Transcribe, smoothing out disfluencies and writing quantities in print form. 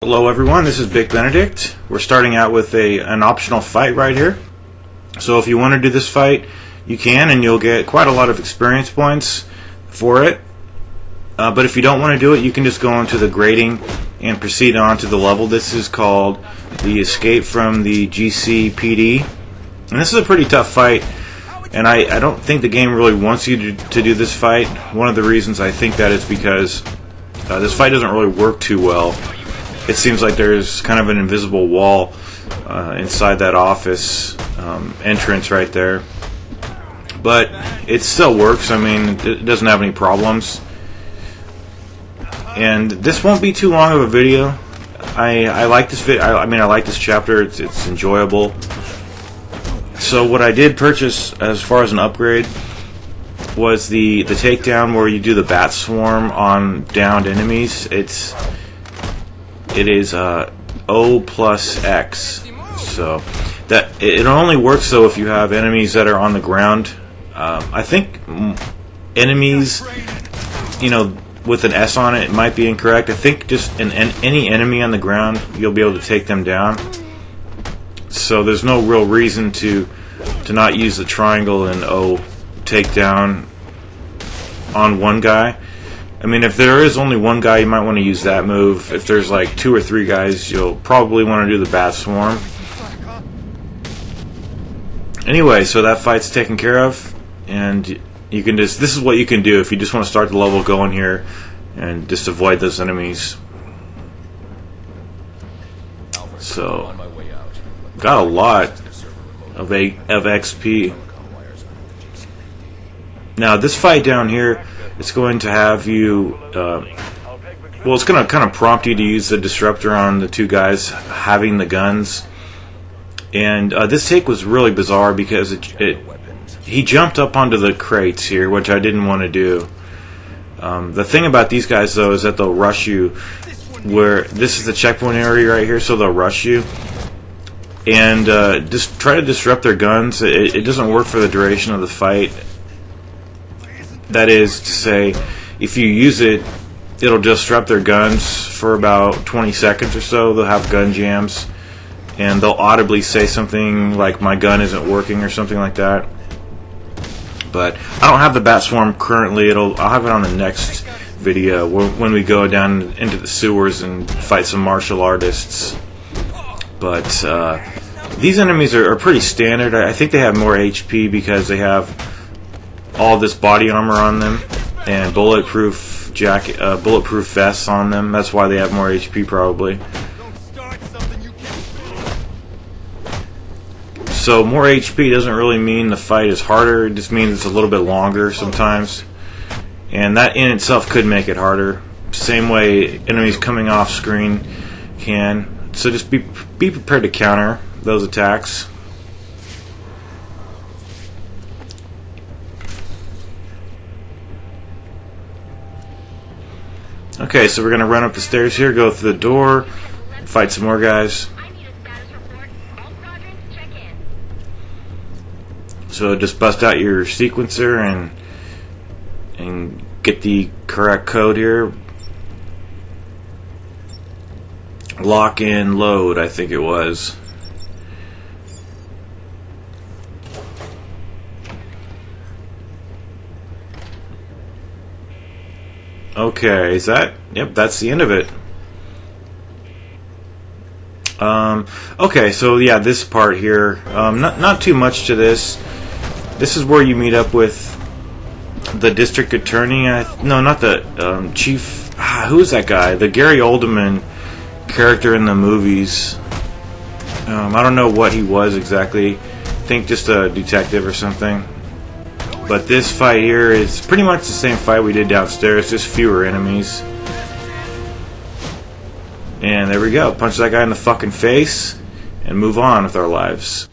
Hello everyone, this is Big Benedict. We're starting out with an optional fight right here. So if you want to do this fight, you can, and you'll get quite a lot of experience points for it. But if you don't want to do it, you can just go into the grading and proceed on to the level. This is called the Escape from the GCPD. And this is a pretty tough fight, and I don't think the game really wants you to do this fight. One of the reasons I think that is because this fight doesn't really work too well. It seems like there's kind of an invisible wall inside that office entrance right there. But it still works. I mean, it doesn't have any problems. And this won't be too long of a video. I like this I like this chapter. It's enjoyable. So what I did purchase as far as an upgrade was the takedown where you do the bat swarm on downed enemies. It is O plus X, so that it only works though if you have enemies that are on the ground. I think enemies, with an S on it might be incorrect. I think just any enemy on the ground, you'll be able to take them down. So there's no real reason to not use the triangle and O takedown on one guy. I mean, if there is only one guy, you might want to use that move. If there's like 2 or 3 guys, you'll probably want to do the bat swarm. Anyway, so that fight's taken care of, and you can this is what you can do if you just want to start the level going here and just avoid those enemies. So, got a lot of XP. Now, this fight down here, it's going to have you, it's going to kind of prompt you to use the disruptor on the 2 guys having the guns. And this take was really bizarre because he jumped up onto the crates here, which I didn't want to do. The thing about these guys, though, is that they'll rush you where this is the checkpoint area right here, so they'll rush you. And just try to disrupt their guns. It doesn't work for the duration of the fight. That is to say, if you use it, it'll disrupt their guns for about 20 seconds or so. They'll have gun jams, and they'll audibly say something like, "My gun isn't working," or something like that. But I don't have the bat swarm currently. I'll have it on the next video when we go down into the sewers and fight some martial artists. But these enemies are pretty standard. I think they have more HP because they have all this body armor on them and bulletproof vests on them. That's why they have more HP probably. So more HP doesn't really mean the fight is harder. It just means it's a little bit longer sometimes, and that in itself could make it harder. Same way enemies coming off screen can. So just be prepared to counter those attacks. Okay, so we're going to run up the stairs here, go through the door, fight some more guys. So just bust out your sequencer and get the correct code here. Lock and load, I think it was. Okay, is that? Yep, that's the end of it. Okay, so yeah, this part here, not too much to this. This is where you meet up with the district attorney. No, not the chief. Who is that guy? The Gary Oldman character in the movies. I don't know what he was exactly. I think just a detective or something. But this fight here is pretty much the same fight we did downstairs, just fewer enemies. And there we go. Punch that guy in the fucking face and move on with our lives.